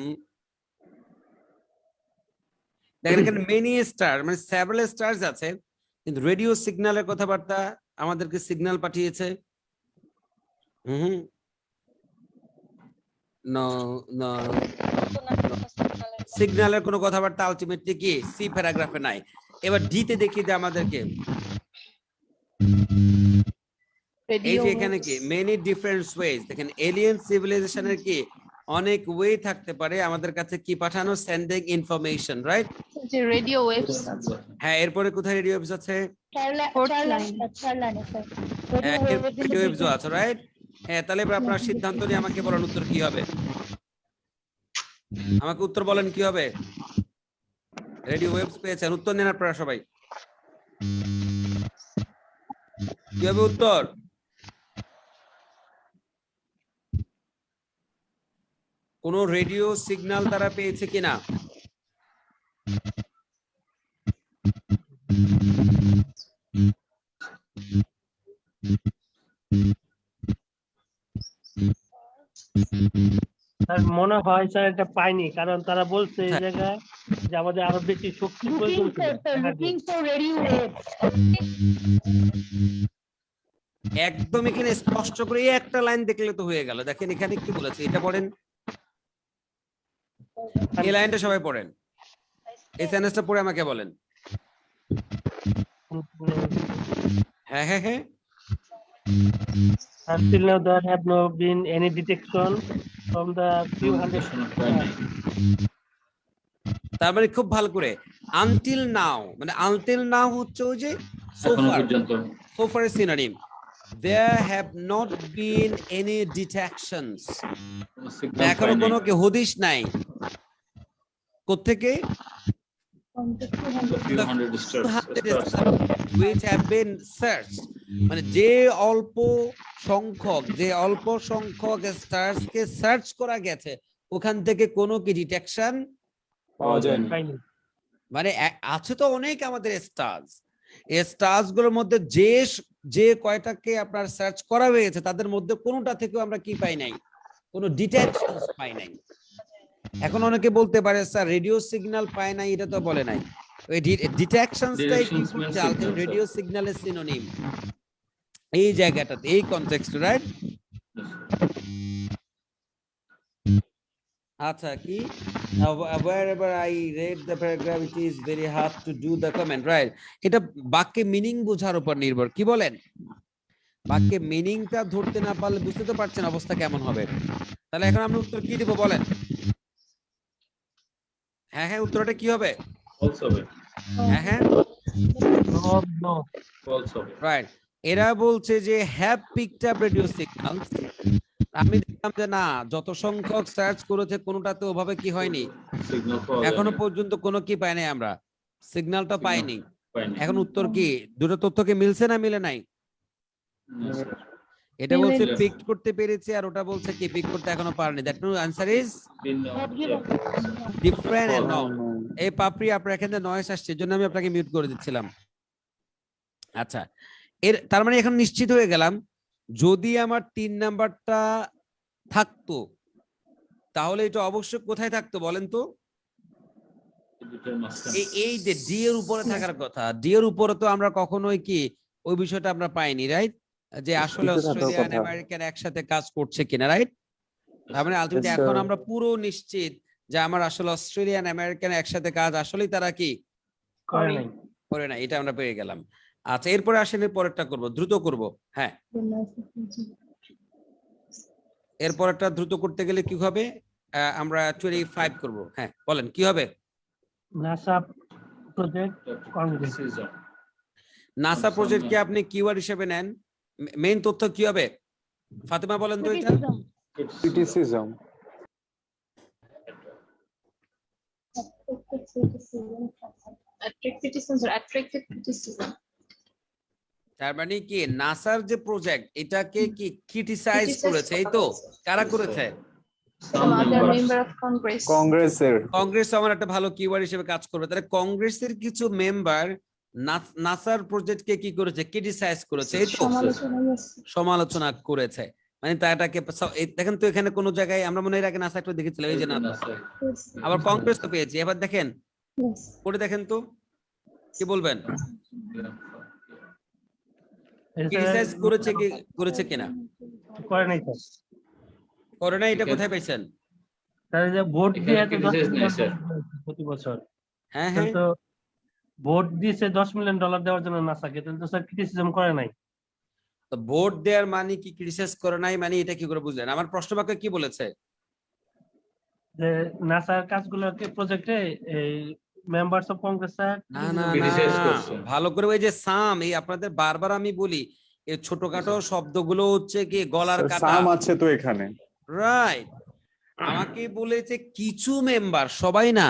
দেখেন এখানে মেনি স্টার, মানে সেভারাল স্টারস আছে, কিন্তু রেডিও সিগন্যালের কথাবার্তা আমাদেরকে সিগন্যাল পাঠিয়েছে। নো সিগন্যালের কোনো কথাবার্তা আলটিমেটলি কি সি প্যারাগ্রাফে নাই। এবার ডি তে দেখি যে আমাদেরকে এই যে এখানে কি মেনি ডিফারেন্ট ওয়েজ, দেখেন এলিয়েন সিভিলাইজেশনের কি অনেক ওয়ে থাকতে পারে আমাদের কাছে কি পাঠানো, সেন্ডিং ইনফরমেশন, রাইট? যে রেডিও ওয়েভস আছে। হ্যাঁ এরপরে কোথায় রেডিও ওয়েভস আছে? রেডিও ওয়েভস আছে, রাইট? হ্যাঁ তাহলে এবার আপনার সিদ্ধান্ত নিয়ে আমাকে বলেন উত্তর কি হবে। আমাকে উত্তর বলেন কি হবে। রেডিও ওয়েভস পেয়েছেন, উত্তর নেন আপনারা সবাই। কি হবে উত্তর? কোন রেডিও সিগন্যাল তারা পেয়েছে কিনা? স্যার মনে হয় স্যার এটা পাইনি, কারণ তারা বলছে এই জায়গায় যে আমাদের আরো বেশি শক্তি প্রয়োজন ছিল। একদম এখানে স্পষ্ট করে একটা লাইন দেখলে তো হয়ে গেল। দেখেন এখানে কি বলেছে, এটা পড়েন, এই লাইনটা সবাই পড়েন, এই সেন্টেন্সটা পড়ে আমাকে বলেন। হ্যাঁ Until now there have no been any detection from the few hundred. তার মানে খুব ভালো করে আনটিল নাও, মানে আনটিল নাও হচ্ছে ওই যে So এখনো far, পর্যন্ত so far a synonym. There have not been any detections. কোনো signal এখনো পাই নাই। কোনো কি হদিশ নাই। কোত্থেকে? The few hundred stars, 200 stars. stars which have been searched. মানে যে অল্প সংখ্যক স্টার্স কে সার্চ করা গেছে ওখান থেকে কোনো কি ডিটেকশন পাওয়া যায়নি। পাইনি। মানে আছে তো অনেক আমাদের স্টার্স, এই স্টার্স গুলোর মধ্যে যে কয়টাকে আপনার সার্চ করা হয়েছে তাদের মধ্যে কোনোটা থেকেও আমরা কি পাই নাই, কোনো ডিটেকশন পাই নাই। এখন অনেকে বলতে পারে স্যার রেডিও সিগন্যাল পায় নাই, এটা তো বলে নাই। ওই ডিটেকশনসটাই কি Directions means signal, sir. Radio সিগন্যালের সিনোনিম এই জায়গাটাতে, এই কনটেক্সট, রাইট? আচ্ছা, কি wherever I read the paragraph it is very hard to do the comment, right? এটা বাক্যে মিনিং বোঝার উপর নির্ভর। কি বলেন? বাক্যে মিনিংটা ধরতে না পারলে বুঝতে তো পারছেন অবস্থা কেমন হবে। তাহলে এখন আমরা উত্তর কি দেব বলেন? হ্যাঁ, উত্তরটা কি হবে? False হবে। হ্যাঁ, No, no. False হবে। রাইট। এরা বলছে যে have picked up radio signals. আমি দেখলাম যে না, যত সংখ্যক সার্চ করেছে কোনোটাতে ওভাবে কি হয়নি, Signal পাওয়া এখনো যায়নি। পর্যন্ত কোনো কি পাই নাই, আমরা সিগন্যালটা Signal পাইনি। পাইনি। এখন উত্তর কি? দুটো তথ্য কি মিলছে না মিলে নাই? না, sir। এটা মিলে বলছে গেছে। পিক করতে পেরেছে আর ওটা বলছে কি পিক করতে এখনো পারেনি। দ্যাট মিন্স আনসার ইজ ভিন্ন, yeah. Different and False. নং। এই পাপড়ি আপনার এখানে নয়েস আসছে, এর জন্য আমি আপনাকে মিউট করে দিচ্ছিলাম। আচ্ছা, তার মানে এখন নিশ্চিত হয়ে গেলাম, যদি আমার 3 নাম্বারটা থাকতো তাহলে এটা অবশ্যই কোথায় থাকতো বলেন তো? দুটোর মাঝখানে। এই যে ডি এর উপরে থাকার কথা, ডি এর উপরে তো আমরা কখনোই কি ওই বিষয়টা আমরা পাইনি, রাইট? যে আসলে নিচে থাকার অস্ট্রেলিয়ান কথা। আমেরিকান একসাথে কাজ করছে কিনা, রাইট? তার মানে আলটিমেটলি Yes, এখন sir. আমরা পুরো নিশ্চিত যে আমার আসলে অস্ট্রেলিয়ান আমেরিকান একসাথে কাজ আসলেই তারা কি করে নাই। করে না, এটা আমরা পেয়ে গেলাম। আচ্ছা, এরপরে আসেন, এর পরেরটা করব, দ্রুত করব। হ্যাঁ, এরপরেরটা দ্রুত করতে গেলে কি হবে? আমরা 25 করব। হ্যাঁ, বলেন কি হবে? NASA project Congress. Criticism. NASA আচ্ছা, প্রজেক্টকে আমরা- আপনি কিওয়ার্ড হিসেবে নেন, মেইন তথ্য কি হবে? ফাতেমা বলেন তো এটা। Criticism. Attractive criticism. তার মানে কি নাসার যে প্রজেক্ট এটাকে কি ক্রিটিসাইজ করেছে, এই তো? কারা করেছে? Some other member of Congress. কংগ্রেসের কংগ্রেস আমার একটা ভালো কিওয়ার্ড হিসেবে কাজ করবে। তাহলে কংগ্রেসের কিছু মেম্বার নাসার প্রজেক্টকে কি করেছে? ক্রিটিসাইজ করেছে, এই তো? সমালোচনা, yes. সমালোচনা করেছে। মানে তাটাকে দেখেন তো, এখানে কোন জায়গায় আমরা মনে হয় এর আগে নাসা একটা দেখেছিলাম, এই যে না, NASA Yes. আবার কংগ্রেস তো পেয়েছি। এবার দেখেন, Yes. পড়ে দেখেন তো কি বলবেন, ক্রিটিসাইজ করেছে কিনা? করে নাই তো। করে না, এটা কোথায় পাইছেন? তাহলে যে ভোট এখানে দিয়ে criticize নাই, sir. প্রতি বছর, হ্যাঁ, তাহলে তো ভোট দিয়েছে $10 মিলিয়ন দেওয়ার জন্য নাসাকে, তাহলে তো স্যার ক্রিটিসিজম করে নাই। তো ভোট দেওয়ার মানে কি ক্রিটিসাইজ করে নাই মানে এটা কি করে বুঝলেন? আমার প্রশ্ন বাক্য কি বলেছে? যে নাসার কাজগুলোকে প্রজেক্টে এই মেম্বারস অফ কংগ্রেস স্যার না না না, Criticize করছে। ভালো করে ওই যে সাম, এই আপনাদের বারবার আমি বলি এই ছোটখাটো শব্দগুলো হচ্ছে কি গলার কাটা, সাম আছে তো এখানে। রাইট? আমাকে বলেছে কিছু মেম্বার, সবাই না,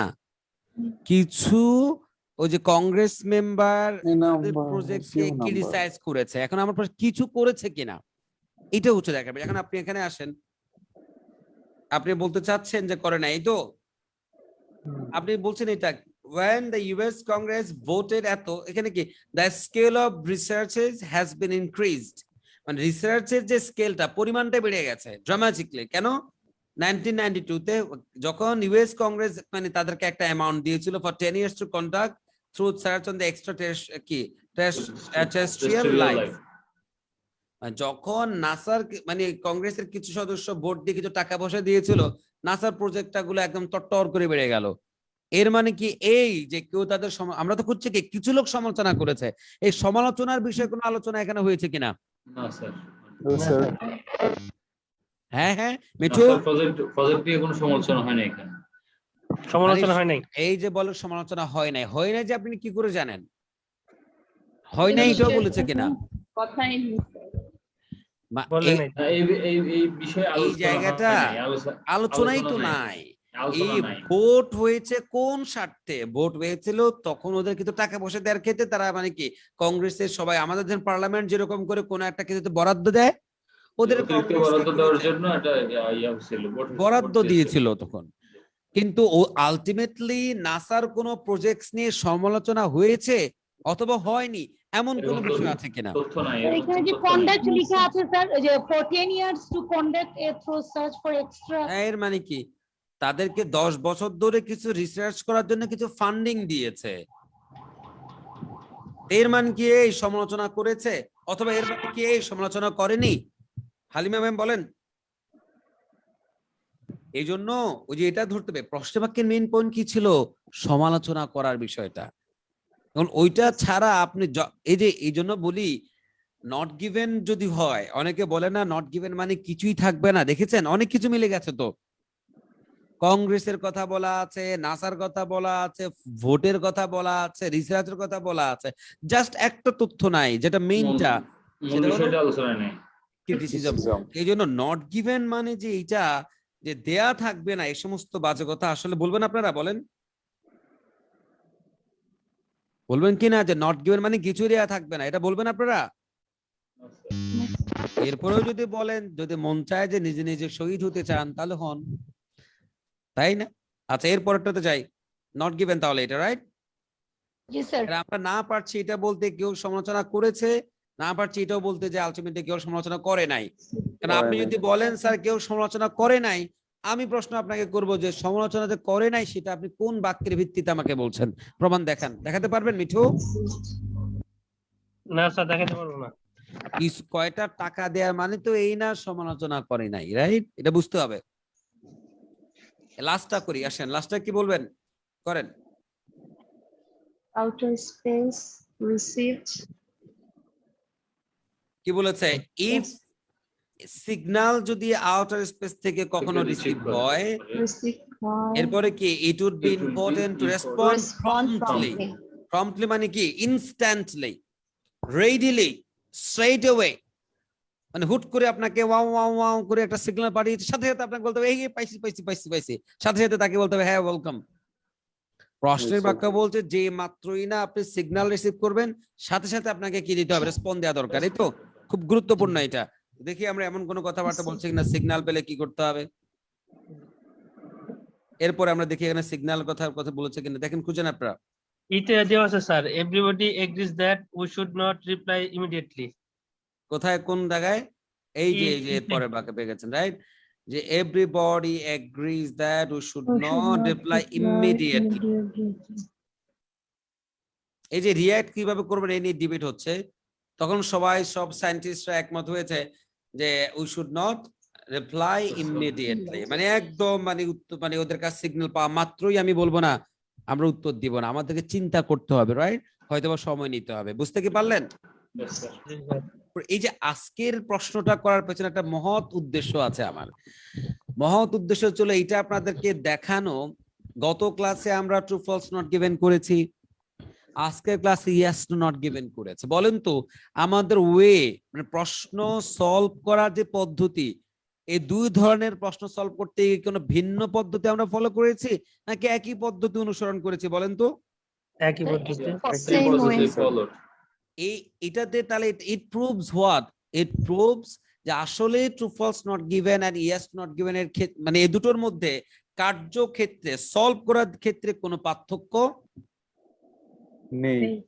কিছু ওই যে কংগ্রেস মেম্বার প্রজেক্টকে ক্রিটিসাইজ করেছে। এখন আমার প্রশ্ন, কিছু করেছে কিনা এটা হচ্ছে দেখাবে। এখন আপনি এখানে আসেন, আপনি বলতে চাচ্ছেন যে করে না, এই তো? আপনি বলছেন এটা when the US Congress voted এত, এখানে কি the scale of researches has been increased, মানে রিসার্চের যে স্কেলটা, পরিমাণটা বেড়ে গেছে ড্রামাটিক্যালি। কেন? 1992 তে যখন ইউএস কংগ্রেস মানে তাদেরকে একটা অ্যামাউন্ট দিয়েছিল for 10 years to conduct through search on the extraterrestrial life, যখন নাসার মানে কংগ্রেসের কিছু সদস্য ভোট দিয়ে কিছু টাকা পয়সা দিয়েছিল, নাসার প্রজেক্টটা গুলো একদম তট্টর করে বেড়ে গেল। এর মানে কি এই যে কেউ তাদের আমরা তো খুঁজছি কি কিছু লোক সমালোচনা করেছে, এই সমালোচনার বিষয়ে কোনো আলোচনা এখানে হয়েছে কিনা? না স্যার, হ্যাঁ মিঠু, প্রজেক্ট দিয়ে কোনো সমালোচনা হয় না এখানে। সমালোচনা হয় নাই। এই যে বলে সমালোচনা হয় নাই যে আপনি কি করে জানেন? হয় না এটাও বলেছে কিনা? কথাই নেই। বলে এই- নাই। এই বিষয়ে এই আলোচনা জায়গাটা হয় নাই, আলোচনাই তো আলোচনা নাই। আলোচনা এই নাই। ভোট হয়েছে কোন স্বার্থে? ভোট হয়েছিল তখন ওদের কিন্তু টাকা পয়সা দেওয়ার ক্ষেত্রে তারা মানে কি কংগ্রেসের সবাই আমাদের যেন পার্লামেন্ট যেরকম করে কোন একটা কিছুতে বরাদ্দ দেয়, ওদের অতিরিক্ত কংগ্রেসকে বরাদ্দ দেওয়ার কিছুতে জন্য এটা ইয়া ছিল, বরাদ্দ দিয়েছিল তখন। কিন্তু ও আলটিমেটলি নাসার কোনো প্রজেক্টস নিয়ে সমালোচনা হয়েছে অথবা হয়নি এমন কোনো এরকম বিষয় আছে কিনা? তথ্য নাই, স্যার, এরকম এখানে যে তথ্য নাই। কন্ডাক্ট লেখা আছে স্যার, যে for 10 years to conduct a through search for extra এর মানে কি তাদেরকে 10 বছর ধরে কিছু রিসার্চ করার জন্য কিছু ফান্ডিং দিয়েছে, এর মানে কি এই সমালোচনা করেছে অথবা এর মানে কি এই সমালোচনা করেনি? হালিমা ম্যাম বলেন। এই জন্য ওই যে এটা ধরতে হবে, প্রশ্নবাক্যের মেইন পয়েন্ট কি ছিল? সমালোচনা করার বিষয়টা। এখন ওইটা ছাড়া আপনি এই জন্য বলি নট গিভেন যদি হয়, অনেকে বলে না নট গিভেন মানে কিছুই থাকবে না, দেখেছেন অনেক কিছু মিলে গেছে তো। কংগ্রেসের কথা বলা আছে, নাসার কথা বলা আছে, ভোটের কথা বলা আছে, রিসার্চের কথা বলা আছে, জাস্ট একটা তথ্য নাই যেটা মেইনটা, মূল সেটা হলো বিষয়টা আলোচনা নেই। ক্রিটিসিজম। এই জন্য নট গিভেন মানে যে এইটা যে দেয়া থাকবে না, এই সমস্ত বাজে কথা আসলে বলবেন আপনারা? বলেন, বলবেন কিনা যে নট গিভেন মানে কিছু দেয়া থাকবে না, এটা বলবেন আপনারা? এরপরেও যদি বলেন, যদি মন চায় যে নিজে নিজে শহীদ হতে চান তাহলে হন, তাই না? আচ্ছা এরপরটাতে যাই, নট গিভেন তাহলে এটা রাইট। জি স্যার। আমরা না পারছি এটা বলতে কেউ সমালোচনা করেছে, না পারছি এটাও বলতে যে আলটিমেটলি কেউ সমালোচনা করে নাই। কারণ আপনি যদি বলেন স্যার কেউ সমালোচনা করে নাই, আমি প্রশ্ন আপনাকে করব যে সমালোচনা যে করে নাই সেটা আপনি কোন বাক্যের ভিত্তিতে আমাকে বলছেন? প্রমাণ দেখান, দেখাতে পারবেন মিঠু? না স্যার, দেখাতে পারবো না। কয়টা টাকা দেওয়ার মানে তো এই না সমালোচনা করে নাই, রাইট? এটা বুঝতে হবে। লাস্টটা করি, আসেন লাস্টটা কি বলবেন করেন। Outer space received কি বলেছে? ইফ সিগন্যাল যদি আউটার স্পেস থেকে কখনো রিসিভ হয়, received by এরপরে কি it would be It would be important to important respond promptly. Promptly মানে কি ইনস্ট্যান্টলি, রেডিলি, স্ট্রেট অ্যাওয়ে। মানে হুট করে আপনাকে ওয়াও ওয়াও ওয়াও করে একটা সিগন্যাল পাঠিয়ে সাথে সাথে আপনাকে বলতে হবে এই পাইছি পাইছি পাইছি পাইছি, সাথে সাথে তাকে বলতে হবে হ্যাঁ ওয়েলকাম। প্রশ্নের বাক্য বলছে যে মাত্রই না আপনি সিগন্যাল রিসিভ করবেন সাথে সাথে আপনাকে কি দিতে হবে? রেসপন্ড দেওয়া দরকার, এই তো খুব গুরুত্বপূর্ণ এটা। দেখি আমরা এমন কোনো কথাবার্তা বলছি কিনা সিগন্যাল পেলে কি করতে হবে। এরপরে আমরা দেখি এখানে সিগন্যাল কথা বলেছে কিনা, দেখেন খুঁজেন আপনারা। ইতে দেওয়া আছে sir, everybody agrees that we should not reply immediately. কোথায় কোন জায়গায়? এই যে ই- এরপরে বাক্যে পেয়ে গেছেন, রাইট? যে everybody agrees that we should not reply immediately. এই যে রিঅ্যাক্ট কিভাবে করবেন এই নিয়ে ডিবেট হচ্ছে। তখন সব সায়েন্টিস্টরা একমত হয়েছে যে we should not reply immediately, মানে একদম মানে ওদের কাছে সিগন্যাল পাওয়া মাত্রই আমি বলবো না আমরা উত্তর দিব না, আমাদেরকে চিন্তা করতে হবে, রাইট? হয়তোবা সময় নিতে হবে। বুঝতে কি পারলেন? Yes, sir. এই যে আজকের প্রশ্নটা করার পেছনে একটা মহৎ উদ্দেশ্য আছে আমার। মহৎ উদ্দেশ্য ছিল এইটা আপনাদেরকে দেখানো। গত ক্লাসে আমরা ট্রু ফলস নট গিভেন করেছি, আজকের ক্লাসে ইয়েস টু নট গিভেন করেছে। বলেন তো আমাদের মানে প্রশ্ন সলভ করার যে পদ্ধতি, এই দুই ধরনের প্রশ্ন সলভ করতে কোনো ভিন্ন পদ্ধতি আমরা ফলো করেছি নাকি একই পদ্ধতি অনুসরণ করেছি? বলেন তো। একই পদ্ধতি। same way. Followed. এটাতে তাহলে it proves what? It proves যে আসলে ট্রু ফলস নট গিভেন আর ইয়েস নট গিভেন এর ক্ষেত্রে, মানে এই দুটোর মধ্যে কার্যক্ষেত্রে সলভ করার ক্ষেত্রে কোনো পার্থক্য নেই।